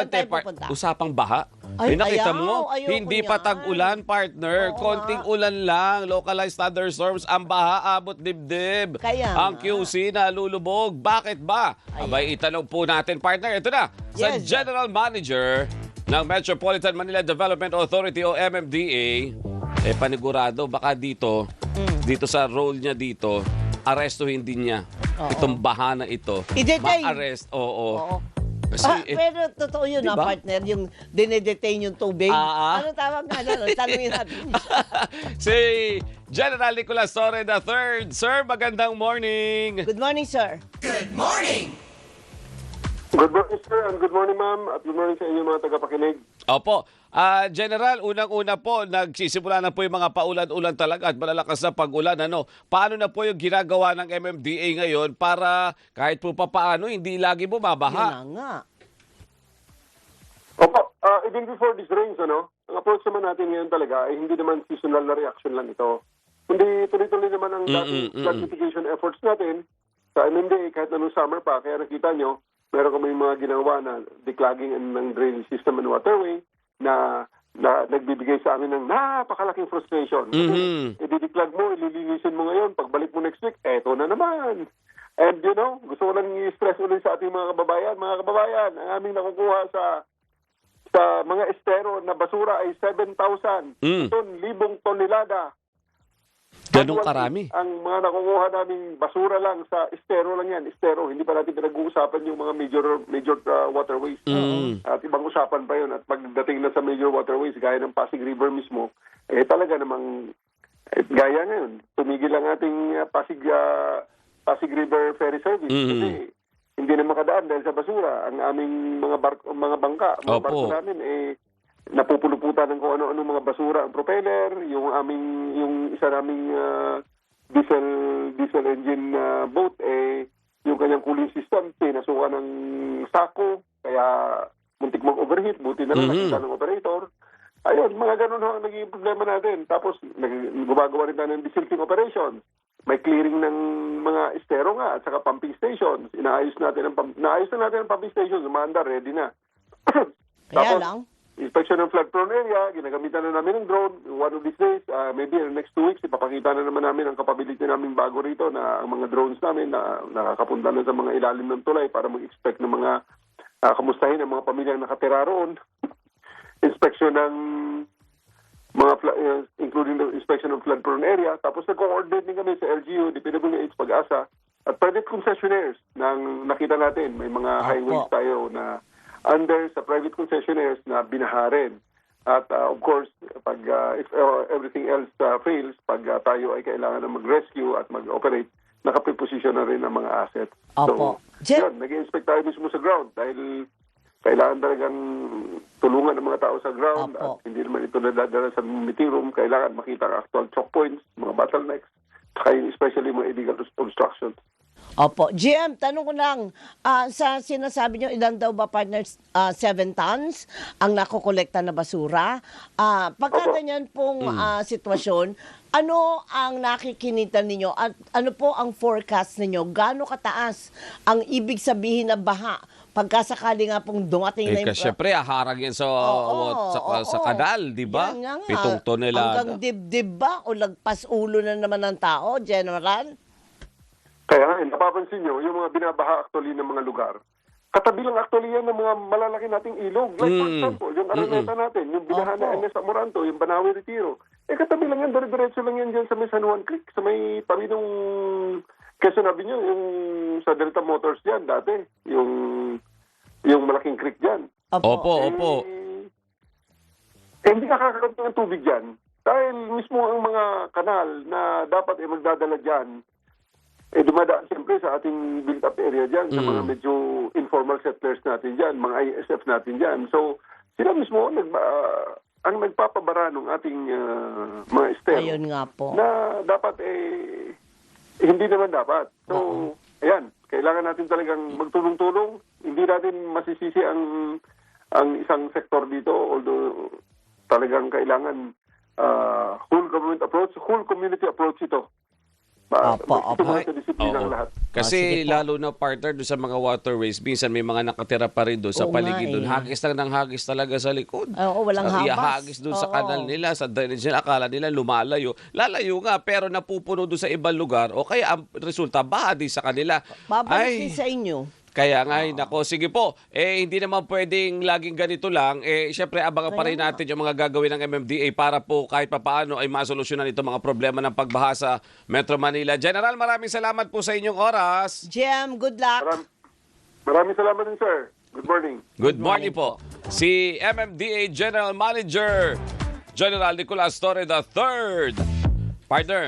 Saan tayo pupunta? Usapang baha. Ay, Nakita ayaw, mo, ayoko hindi pa niyan. tag-ulan, partner. Oo Konting nga. ulan lang. Localized thunderstorms. Ang baha, abot dibdib. Kaya Ang nga. QC nalulubog. Bakit ba? Ayan. Abay, itanong po natin, partner. Ito na, sa Yes. General Manager ng Metropolitan Manila Development Authority o MMDA, panigurado, baka dito sa role niya dito, arestuhin din niya. Oo. Itong baha na ito. I-detain. Ma-arrest, oo. Oo. Kasi, Pero totoo yun, diba? partner, yung dinedetain yung tubig. Ano tawag nga doon? Tanungin natin. si General Nicolas Torre III. Sir, magandang morning. Good morning, sir. Good morning, sir, and good morning, ma'am, at good morning sa inyo mga tagapakinig. Opo. General, unang-una po, nagsisimula na po yung mga paulan-ulan talaga at malalakas na pag-ulan. Paano na po yung ginagawa ng MMDA ngayon para kahit po papaano, hindi lagi bumabaha? Yun na nga. Opo, even before this rains, ang approach naman natin ngayon talaga ay hindi naman seasonal na reaction lang ito. Kundi tuloy-tuloy naman ang dating flood mitigation efforts natin sa MMDA kahit anong summer pa. Kaya nakita nyo, meron kami mga ginawa na declogging ng drainage system and waterway na nagbibigay sa amin ng napakalaking frustration. Kasi i-declog mo, ililinisin mo ngayon, pagbalik mo next week, eto na naman. And gusto ko lang i-stress ulit sa ating mga kababayan. Mga kababayan, ang aming nakukuha sa mga estero na basura ay 7,000 libong tonelada. Ganong Actually, karami? Ang mga nakukuha naming basura lang sa estero lang yan. Estero, hindi pa natin pinag-uusapan yung mga major waterways. At ibang usapan pa yun. At pagdating na sa major waterways, gaya ng Pasig River mismo, talaga namang, gaya ngayon, tumigil ang ating Pasig River Ferry Service. Kasi hindi na makadaan dahil sa basura. Ang aming mga bangka, mga barko namin, napupuluputan ng kung ano-ano mga basura ang propeller, yung isa naming diesel engine boat, yung kanyang cooling system, pinasukan ng sako, kaya muntik mag-overheat, buti na lang nakita ng operator. Ayun, mga ganun ang naging problema natin. Tapos, gumagawa rin tayo ng desilting operations. May clearing ng mga estero nga at saka pumping stations. Naayos na natin ang pumping stations, umaandar, ready na. Kaya lang. Inspection ng flood-prone area, ginagamitan na namin ng drone. One of these days, maybe in the next 2 weeks, ipapakita na naman namin ang capability namin bago rito na ang mga drones namin na nakakapunta na sa mga ilalim ng tulay para mag-expect ng mga kamustahin ang mga pamilyang nakatira roon. Inspection ng mga including the inspection of flood-prone area. Tapos nag-coordinate din kami sa LGU, DPWH, Pag-asa, at private concessionaires nang nakita natin. May mga highways tayo na under sa private concessionaires na binaharin. At of course, pag if everything else fails, pag tayo ay kailangan na mag-rescue at mag-operate, nakapreposition na rin ang mga assets. Opo. So, yun, nag-inspect tayo mismo sa ground dahil kailangan talagang tulungan ng mga tao sa ground. Opo. At hindi naman ito nadadala sa meeting room. Kailangan makita ang actual choke points, mga bottlenecks, especially mga illegal obstructions. Opo. GM, tanong ko lang, sa sinasabi nyo, ilan daw ba partners, 7 tons ang nakokolekta na basura? Pagka ganyan pong sitwasyon, ano ang nakikinita ninyo at ano po ang forecast ninyo? Gaano kataas ang ibig sabihin na baha? Pagkasakali nga pong dumating na yung... Kasi syempre, harang yan sa kanal, di ba? Yan nga nga. 7 tonelada. Hanggang dibdib ba o lagpas ulo na naman ng tao, General? Kaya napapansin nyo, yung mga binabaha actually ng mga lugar, katabi lang actually yan ng mga malalaki nating ilog. Like for example, yung Araneta natin, yung binaha na NS Amoranto, yung Banawi Retiro. Katabi lang yan, dire-diretso lang yan dyan sa may San Juan Creek, sa may tabi nung, kaya sinabi nyo, yung sa Delta Motors dyan dati, yung malaking creek dyan. Opo. Hindi nakakarating ng tubig dyan. Dahil mismo ang mga kanal na dapat magdadala dyan, dumadaan siyempre sa ating built-up area dyan, sa mga medyo informal settlers natin dyan, mga ISF natin dyan. So, sila mismo ang nagpapabara ng ating mga estero. Ayun nga po. Na dapat hindi naman dapat. So, ayan, kailangan natin talagang magtulong-tulong. Hindi natin masisisi ang isang sektor dito, although talagang kailangan whole government approach, whole community approach ito Opo. Tumungan sa disiplina Oo. ng lahat. Kasi Sige po. lalo na partner doon sa mga waterways, minsan may mga nakatira pa rin doon sa Oo paligid nga doon. eh. Hagis lang ng hagis talaga sa likod. Oo, walang habas. Ihahagis doon sa Oo. kanal nila, sa drainage nila. Akala nila lumalayo. Lalayo nga, pero napupuno doon sa ibang lugar. O kaya ang resulta, baha din sa kanila. Babalik din sa inyo. Kaya nga, nako, sige po. Hindi naman pwedeng laging ganito lang. Siyempre, abangan pa rin Kaya nga. natin yung mga gagawin ng MMDA para po kahit papaano ay masolusyonan itong mga problema ng pagbaha sa Metro Manila. General, maraming salamat po sa inyong oras. Jem, good luck. Maraming salamat din, sir. Good morning. Good morning po. Si MMDA General Manager, General Nicolas Torre III. Partner.